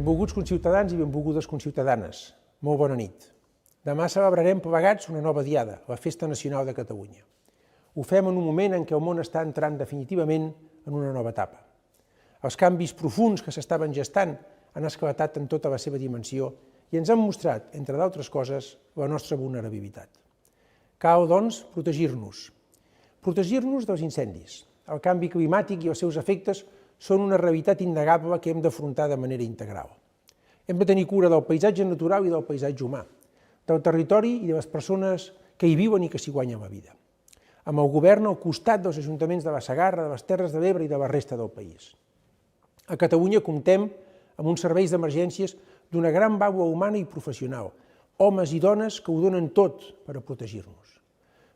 Benvolguts conciutadans i benvolgudes conciutadanes. Molt bona nit. Demà celebrarem plegats una nova diada, la Festa Nacional de Catalunya. Ho fem en un moment en què el món està entrant definitivament en una nova etapa. Els canvis profunds que s'estaven gestant han esclatat en tota la seva dimensió i ens han mostrat, entre d'altres coses, la nostra vulnerabilitat. Cal, doncs, protegir-nos. Protegir-nos dels incendis. El canvi climàtic i els seus efectes són una realitat innegable que hem d'afrontar de manera integral. Hem de tenir cura del paisatge natural i del paisatge humà, del territori i de les persones que hi viuen i que s'hi guanyen la vida. Amb el govern al costat dels ajuntaments de la Segarra, de les Terres de l'Ebre i de la resta del país. A Catalunya comptem amb uns serveis d'emergències d'una gran vàlua humana i professional, homes i dones que ho donen tot per a protegir-nos.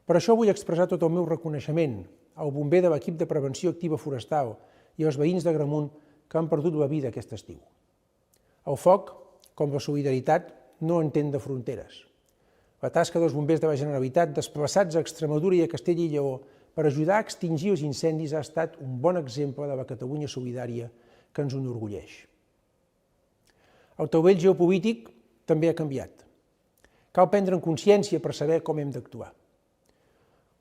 Per això vull expressar tot el meu reconeixement al bomber de l'equip de prevenció activa forestal i als veïns d'Agramunt que han perdut la vida aquest estiu. El foc, com la solidaritat, no entén de fronteres. La tasca dels bombers de la Generalitat desplaçats a Extremadura i a Castella i Lleó per ajudar a extingir els incendis ha estat un bon exemple de la Catalunya solidària que ens enorgulleix. El taulell geopolític també ha canviat. Cal prendre en consciència per saber com hem d'actuar.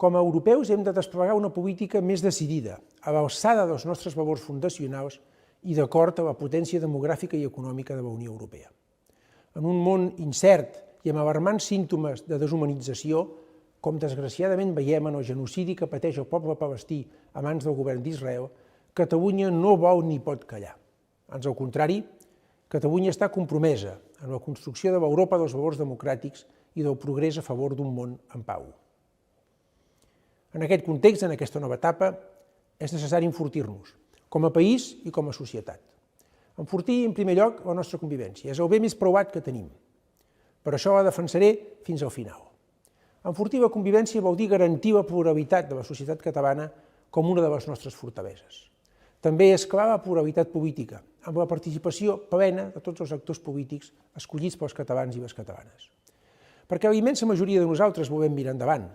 Com a europeus hem de desplegar una política més decidida, a l'alçada dels nostres valors fundacionals i d'acord amb la potència demogràfica i econòmica de la Unió Europea. En un món incert i amb alarmants símptomes de deshumanització, com desgraciadament veiem en el genocidi que pateix el poble palestí a mans del govern d'Israel, Catalunya no vol ni pot callar. Ans al contrari, Catalunya està compromesa en la construcció de l'Europa dels valors democràtics i del progrés a favor d'un món en pau. En aquest context, en aquesta nova etapa, és necessari enfortir-nos, com a país i com a societat. Enfortir, en primer lloc, la nostra convivència. És el bé més preuat que tenim. Per això la defensaré fins al final. Enfortir la convivència vol dir garantir la pluralitat de la societat catalana com una de les nostres fortaleses. També és clar la pluralitat política, amb la participació plena de tots els actors polítics escollits pels catalans i les catalanes. Perquè la immensa majoria de nosaltres volem mirar endavant,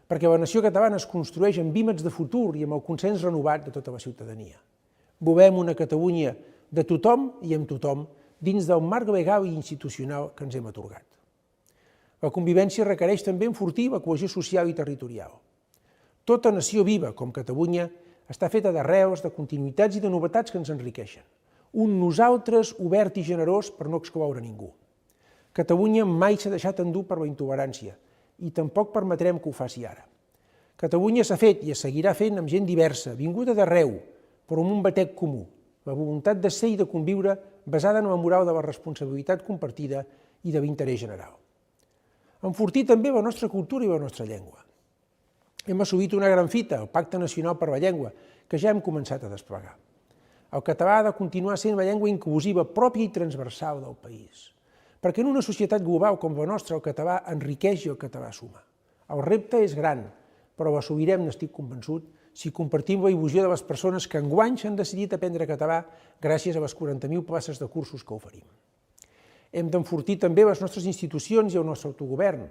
perquè la nació catalana es construeix amb vímets de futur i amb el consens renovat de tota la ciutadania. Volem una Catalunya de tothom i amb tothom dins del marc legal i institucional que ens hem atorgat. La convivència requereix també enfortir la cohesió social i territorial. Tota nació viva, com Catalunya, està feta d'arrels, de continuïtats i de novetats que ens enriqueixen. Un nosaltres obert i generós per no excloure ningú. Catalunya mai s'ha deixat endur per la intolerància, i tampoc permetrem que ho faci ara. Catalunya s'ha fet i es seguirà fent amb gent diversa, vinguda d'arreu, però amb un batec comú, la voluntat de ser i de conviure basada en la moral de la responsabilitat compartida i de l'interès general. Enfortir també la nostra cultura i la nostra llengua. Hem assolit una gran fita, el Pacte Nacional per la Llengua, que ja hem començat a desplegar. El català ha de continuar sent la llengua inclusiva, pròpia i transversal del país. Perquè en una societat global com la nostra el català enriqueix i el català suma. El repte és gran, però l'assolirem, n'estic convençut, si compartim la il·lusió de les persones que enguany s'han decidit aprendre català gràcies a les 40.000 places de cursos que oferim. Hem d'enfortir també les nostres institucions i el nostre autogovern.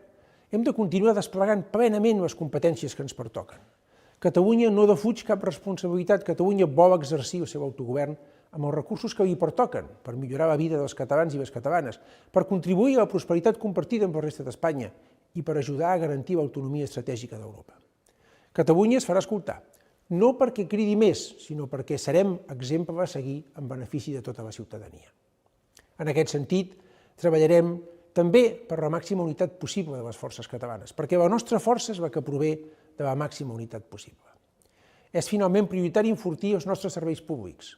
Hem de continuar desplegant plenament les competències que ens pertoquen. Catalunya no defuig cap responsabilitat, Catalunya vol exercir el seu autogovern amb els recursos que li pertoquen per millorar la vida dels catalans i les catalanes, per contribuir a la prosperitat compartida amb la resta d'Espanya i per ajudar a garantir l'autonomia estratègica d'Europa. Catalunya es farà escoltar, no perquè cridi més, sinó perquè serem exemple a seguir en benefici de tota la ciutadania. En aquest sentit, treballarem també per la màxima unitat possible de les forces catalanes, perquè la nostra força és la que prové de la màxima unitat possible. És finalment prioritari enfortir els nostres serveis públics.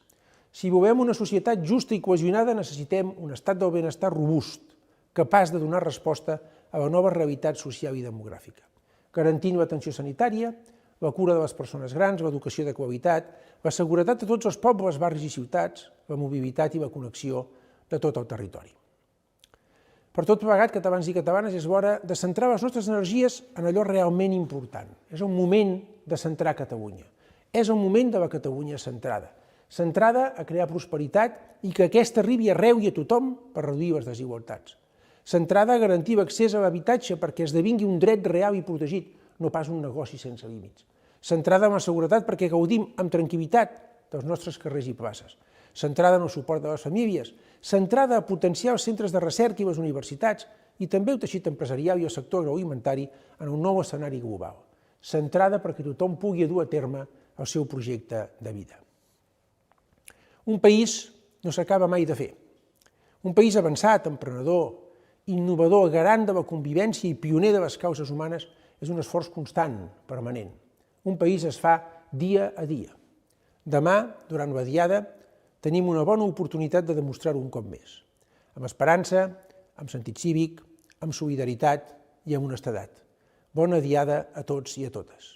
Si volem una societat justa i cohesionada, necessitem un estat del benestar robust, capaç de donar resposta a la nova realitat social i demogràfica, garantint l'atenció sanitària, la cura de les persones grans, l'educació de qualitat, la seguretat de tots els pobles, barris i ciutats, la mobilitat i la connexió de tot el territori. Per tot plegat, catalans i catalanes, és l'hora de centrar les nostres energies en allò realment important. És el moment de centrar Catalunya. És el moment de la Catalunya centrada a crear prosperitat i que aquesta arribi arreu i a tothom per reduir les desigualtats. Centrada a garantir l'accés a l'habitatge perquè esdevingui un dret real i protegit, no pas un negoci sense límits. Centrada en la seguretat perquè gaudim amb tranquil·litat dels nostres carrers i places. centrada en el suport de les famílies, centrada a potenciar els centres de recerca i les universitats i també el teixit empresarial i el sector agroalimentari en un nou escenari global, centrada perquè tothom pugui dur a terme el seu projecte de vida. Un país no s'acaba mai de fer. Un país avançat, emprenedor, innovador, garant de la convivència i pioner de les causes humanes és un esforç constant, permanent. Un país es fa dia a dia. Demà, durant la Diada, tenim una bona oportunitat de demostrar-ho un cop més, amb esperança, amb sentit cívic, amb solidaritat i amb honestedat. Bona Diada a tots i a totes.